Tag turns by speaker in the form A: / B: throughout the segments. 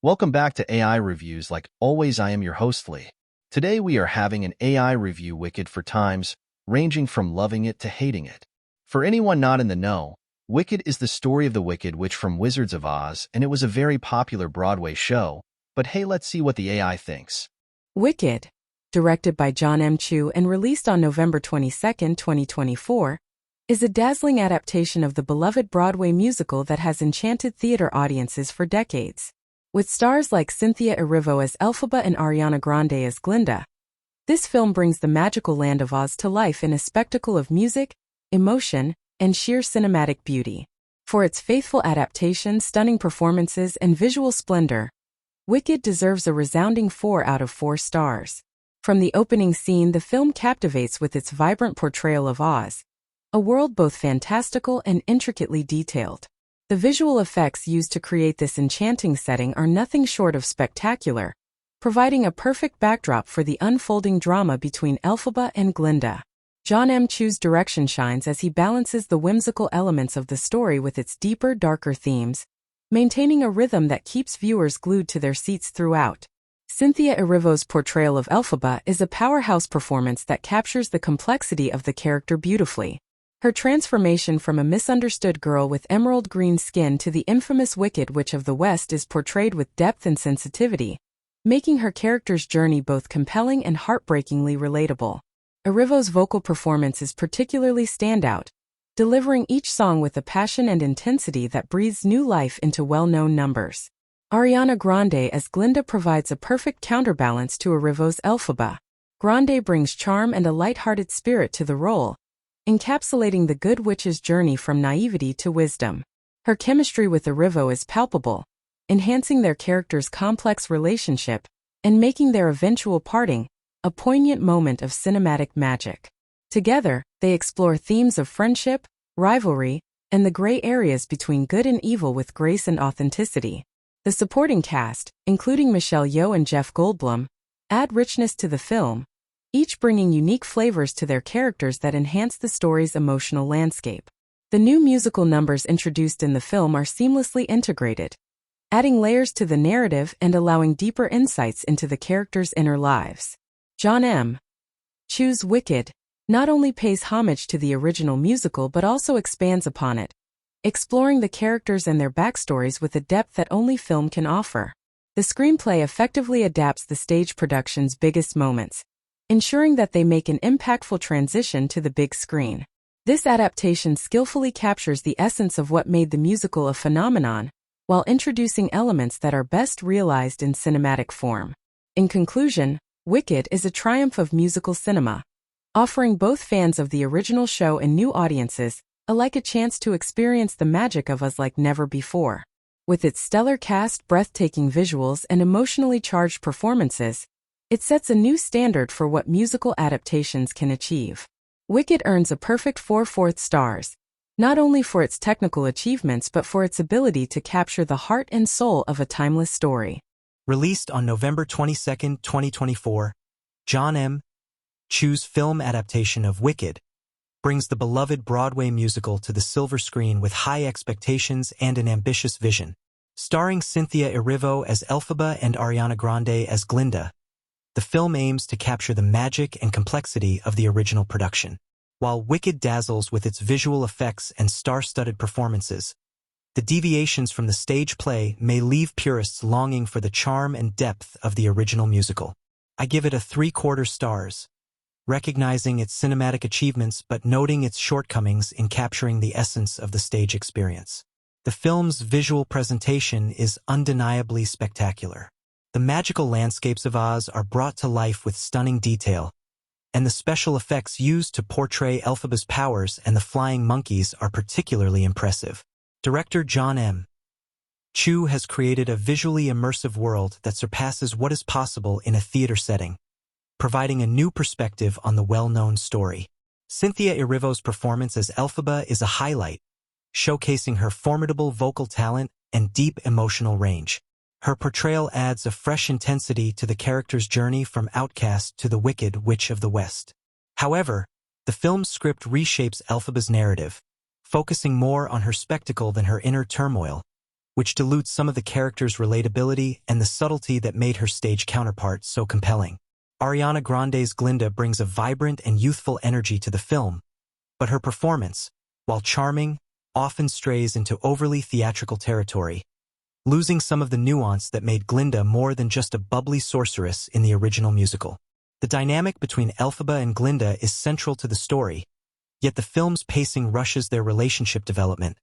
A: Welcome back to AI Reviews. Like always, I am your host, Lee. Today we are having an AI review Wicked for times, ranging from loving it to hating it. For anyone not in the know, Wicked is the story of the Wicked Witch from Wizards of Oz, and it was a very popular Broadway show. But hey, let's see what the AI thinks.
B: Wicked, directed by John M. Chu and released on November 22, 2024, is a dazzling adaptation of the beloved Broadway musical that has enchanted theater audiences for decades. With stars like Cynthia Erivo as Elphaba and Ariana Grande as Glinda, this film brings the magical land of Oz to life in a spectacle of music, emotion, and sheer cinematic beauty. For its faithful adaptation, stunning performances, and visual splendor, Wicked deserves a resounding 4 out of 4 stars. From the opening scene, the film captivates with its vibrant portrayal of Oz, a world both fantastical and intricately detailed. The visual effects used to create this enchanting setting are nothing short of spectacular, providing a perfect backdrop for the unfolding drama between Elphaba and Glinda. John M. Chu's direction shines as he balances the whimsical elements of the story with its deeper, darker themes, maintaining a rhythm that keeps viewers glued to their seats throughout. Cynthia Erivo's portrayal of Elphaba is a powerhouse performance that captures the complexity of the character beautifully. Her transformation from a misunderstood girl with emerald green skin to the infamous Wicked Witch of the West is portrayed with depth and sensitivity, making her character's journey both compelling and heartbreakingly relatable. Erivo's vocal performance is particularly standout, delivering each song with a passion and intensity that breathes new life into well-known numbers. Ariana Grande as Glinda provides a perfect counterbalance to Erivo's Elphaba. Grande brings charm and a light-hearted spirit to the role, encapsulating the Good Witch's journey from naivety to wisdom. Her chemistry with Erivo is palpable, enhancing their characters' complex relationship and making their eventual parting a poignant moment of cinematic magic. Together, they explore themes of friendship, rivalry, and the gray areas between good and evil with grace and authenticity. The supporting cast, including Michelle Yeoh and Jeff Goldblum, add richness to the film, each bringing unique flavors to their characters that enhance the story's emotional landscape. The new musical numbers introduced in the film are seamlessly integrated, adding layers to the narrative and allowing deeper insights into the characters' inner lives. John M. Chu's Wicked not only pays homage to the original musical but also expands upon it, exploring the characters and their backstories with a depth that only film can offer. The screenplay effectively adapts the stage production's biggest moments, ensuring that they make an impactful transition to the big screen. This adaptation skillfully captures the essence of what made the musical a phenomenon, while introducing elements that are best realized in cinematic form. In conclusion, Wicked is a triumph of musical cinema, offering both fans of the original show and new audiences alike a chance to experience the magic of Oz like never before. With its stellar cast, breathtaking visuals, and emotionally charged performances, it sets a new standard for what musical adaptations can achieve. Wicked earns a perfect 4/4 stars, not only for its technical achievements but for its ability to capture the heart and soul of a timeless story.
C: Released on November 22, 2024, John M. Chu's film adaptation of Wicked brings the beloved Broadway musical to the silver screen with high expectations and an ambitious vision. Starring Cynthia Erivo as Elphaba and Ariana Grande as Glinda, the film aims to capture the magic and complexity of the original production. While Wicked dazzles with its visual effects and star-studded performances, the deviations from the stage play may leave purists longing for the charm and depth of the original musical. I give it a 3/4 stars, recognizing its cinematic achievements but noting its shortcomings in capturing the essence of the stage experience. The film's visual presentation is undeniably spectacular. The magical landscapes of Oz are brought to life with stunning detail, and the special effects used to portray Elphaba's powers and the flying monkeys are particularly impressive. Director John M. Chu has created a visually immersive world that surpasses what is possible in a theater setting, providing a new perspective on the well-known story. Cynthia Erivo's performance as Elphaba is a highlight, showcasing her formidable vocal talent and deep emotional range. Her portrayal adds a fresh intensity to the character's journey from outcast to the Wicked Witch of the West. However, the film's script reshapes Elphaba's narrative, focusing more on her spectacle than her inner turmoil, which dilutes some of the character's relatability and the subtlety that made her stage counterpart so compelling. Ariana Grande's Glinda brings a vibrant and youthful energy to the film, but her performance, while charming, often strays into overly theatrical territory, losing some of the nuance that made Glinda more than just a bubbly sorceress in the original musical. The dynamic between Elphaba and Glinda is central to the story, yet the film's pacing rushes their relationship development,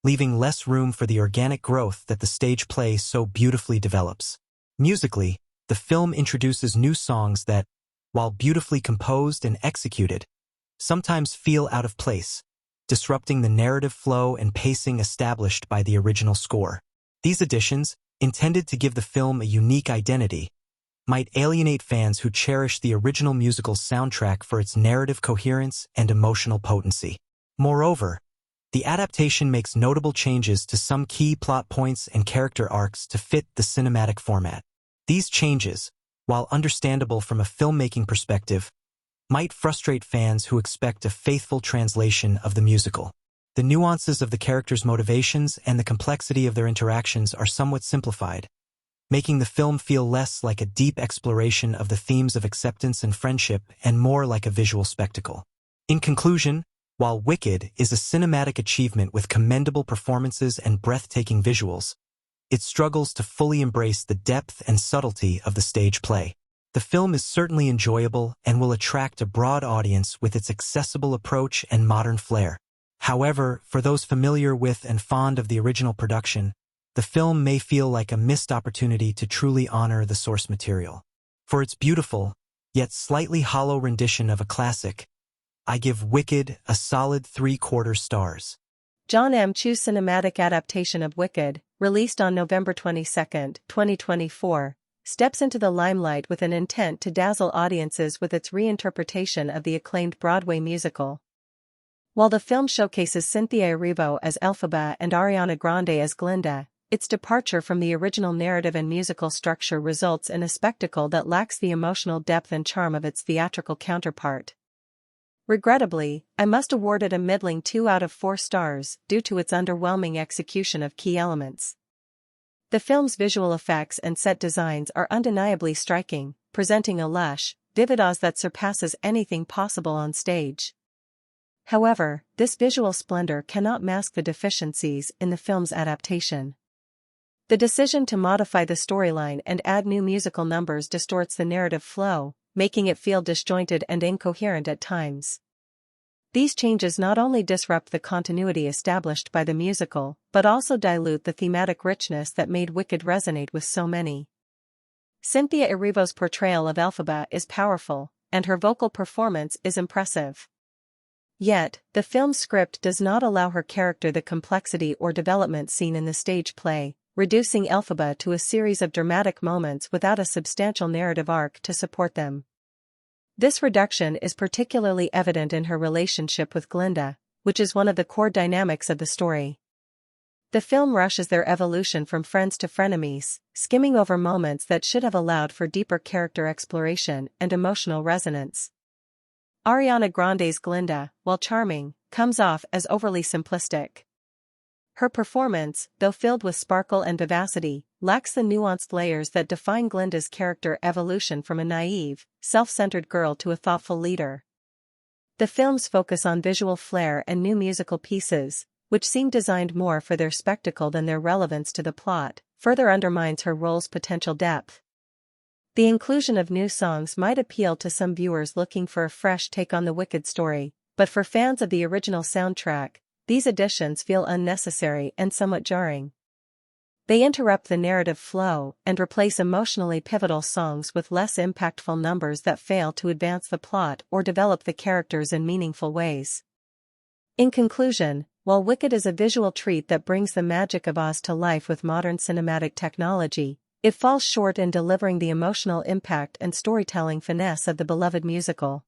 C: leaving less room for the organic growth that the stage play so beautifully develops. Musically, the film introduces new songs that, while beautifully composed and executed, sometimes feel out of place, disrupting the narrative flow and pacing established by the original score. These additions, intended to give the film a unique identity, might alienate fans who cherish the original musical's soundtrack for its narrative coherence and emotional potency. Moreover, the adaptation makes notable changes to some key plot points and character arcs to fit the cinematic format. These changes, while understandable from a filmmaking perspective, might frustrate fans who expect a faithful translation of the musical. The nuances of the characters' motivations and the complexity of their interactions are somewhat simplified, making the film feel less like a deep exploration of the themes of acceptance and friendship and more like a visual spectacle. In conclusion, while Wicked is a cinematic achievement with commendable performances and breathtaking visuals, it struggles to fully embrace the depth and subtlety of the stage play. The film is certainly enjoyable and will attract a broad audience with its accessible approach and modern flair. However, for those familiar with and fond of the original production, the film may feel like a missed opportunity to truly honor the source material. For its beautiful, yet slightly hollow rendition of a classic, I give Wicked a solid 3/4 stars.
B: John M. Chu's cinematic adaptation of Wicked, released on November 22, 2024, steps into the limelight with an intent to dazzle audiences with its reinterpretation of the acclaimed Broadway musical. While the film showcases Cynthia Erivo as Elphaba and Ariana Grande as Glinda, its departure from the original narrative and musical structure results in a spectacle that lacks the emotional depth and charm of its theatrical counterpart. Regrettably, I must award it a middling 2 out of 4 stars due to its underwhelming execution of key elements. The film's visual effects and set designs are undeniably striking, presenting a lush, vivid Oz that surpasses anything possible on stage. However, this visual splendor cannot mask the deficiencies in the film's adaptation. The decision to modify the storyline and add new musical numbers distorts the narrative flow, making it feel disjointed and incoherent at times. These changes not only disrupt the continuity established by the musical, but also dilute the thematic richness that made Wicked resonate with so many. Cynthia Erivo's portrayal of Elphaba is powerful, and her vocal performance is impressive. Yet, the film's script does not allow her character the complexity or development seen in the stage play, reducing Elphaba to a series of dramatic moments without a substantial narrative arc to support them. This reduction is particularly evident in her relationship with Glinda, which is one of the core dynamics of the story. The film rushes their evolution from friends to frenemies, skimming over moments that should have allowed for deeper character exploration and emotional resonance. Ariana Grande's Glinda, while charming, comes off as overly simplistic. Her performance, though filled with sparkle and vivacity, lacks the nuanced layers that define Glinda's character evolution from a naive, self-centered girl to a thoughtful leader. The film's focus on visual flair and new musical pieces, which seem designed more for their spectacle than their relevance to the plot, further undermines her role's potential depth. The inclusion of new songs might appeal to some viewers looking for a fresh take on the Wicked story, but for fans of the original soundtrack, these additions feel unnecessary and somewhat jarring. They interrupt the narrative flow and replace emotionally pivotal songs with less impactful numbers that fail to advance the plot or develop the characters in meaningful ways. In conclusion, while Wicked is a visual treat that brings the magic of Oz to life with modern cinematic technology, it falls short in delivering the emotional impact and storytelling finesse of the beloved musical.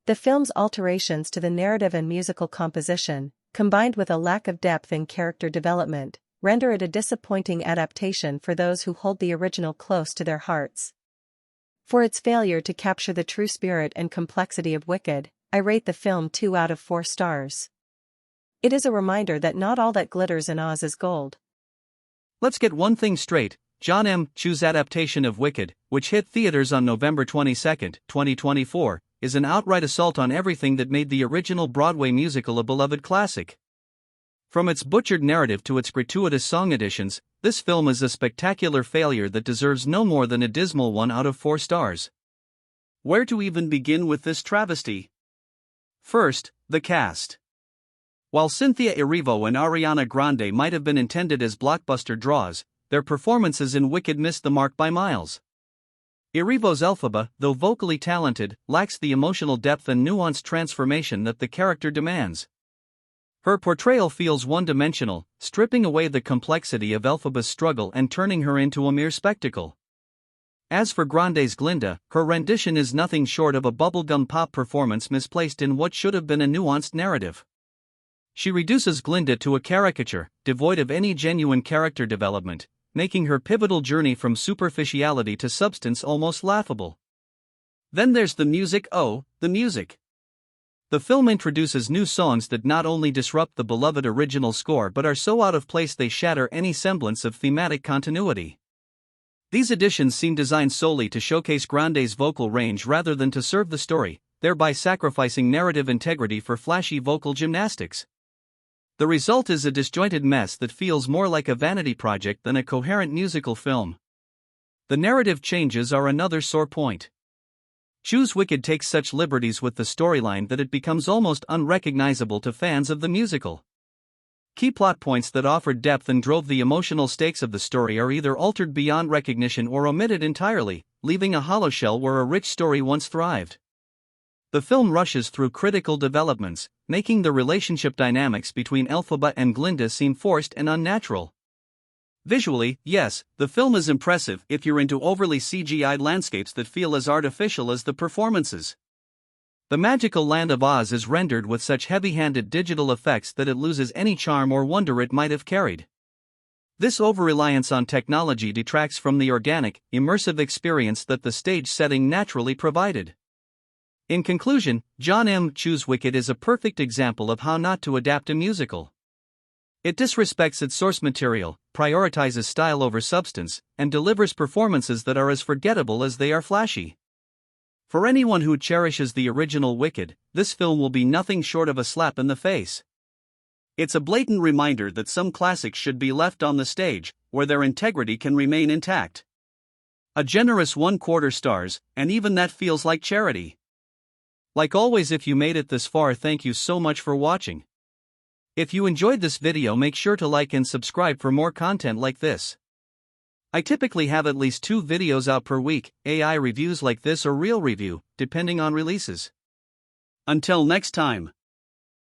B: The film's alterations to the narrative and musical composition, combined with a lack of depth in character development, render it a disappointing adaptation for those who hold the original close to their hearts. For its failure to capture the true spirit and complexity of Wicked, I rate the film 2 out of 4 stars. It is a reminder that not all that glitters in Oz is gold.
D: Let's get one thing straight. John M. Chu's adaptation of Wicked, which hit theaters on November 22, 2024, is an outright assault on everything that made the original Broadway musical a beloved classic. From its butchered narrative to its gratuitous song additions, this film is a spectacular failure that deserves no more than a dismal 1 out of 4 stars. Where to even begin with this travesty? First, the cast. While Cynthia Erivo and Ariana Grande might have been intended as blockbuster draws, their performances in Wicked missed the mark by miles. Erivo's Elphaba, though vocally talented, lacks the emotional depth and nuanced transformation that the character demands. Her portrayal feels one-dimensional, stripping away the complexity of Elphaba's struggle and turning her into a mere spectacle. As for Grande's Glinda, her rendition is nothing short of a bubblegum pop performance misplaced in what should have been a nuanced narrative. She reduces Glinda to a caricature, devoid of any genuine character development, making her pivotal journey from superficiality to substance almost laughable. Then there's the music. The music. The film introduces new songs that not only disrupt the beloved original score but are so out of place they shatter any semblance of thematic continuity. These additions seem designed solely to showcase Grande's vocal range rather than to serve the story, thereby sacrificing narrative integrity for flashy vocal gymnastics. The result is a disjointed mess that feels more like a vanity project than a coherent musical film. The narrative changes are another sore point. Chu's Wicked takes such liberties with the storyline that it becomes almost unrecognizable to fans of the musical. Key plot points that offered depth and drove the emotional stakes of the story are either altered beyond recognition or omitted entirely, leaving a hollow shell where a rich story once thrived. The film rushes through critical developments, making the relationship dynamics between Elphaba and Glinda seem forced and unnatural. Visually, yes, the film is impressive if you're into overly CGI'd landscapes that feel as artificial as the performances. The magical land of Oz is rendered with such heavy-handed digital effects that it loses any charm or wonder it might have carried. This over-reliance on technology detracts from the organic, immersive experience that the stage setting naturally provided. In conclusion, John M. Chu's Wicked is a perfect example of how not to adapt a musical. It disrespects its source material, prioritizes style over substance, and delivers performances that are as forgettable as they are flashy. For anyone who cherishes the original Wicked, this film will be nothing short of a slap in the face. It's a blatant reminder that some classics should be left on the stage, where their integrity can remain intact. A generous 1/4 stars, and even that feels like charity. Like always, if you made it this far, thank you so much for watching. If you enjoyed this video, make sure to like and subscribe for more content like this. I typically have at least 2 videos out per week, AI reviews like this or real review, depending on releases. Until next time.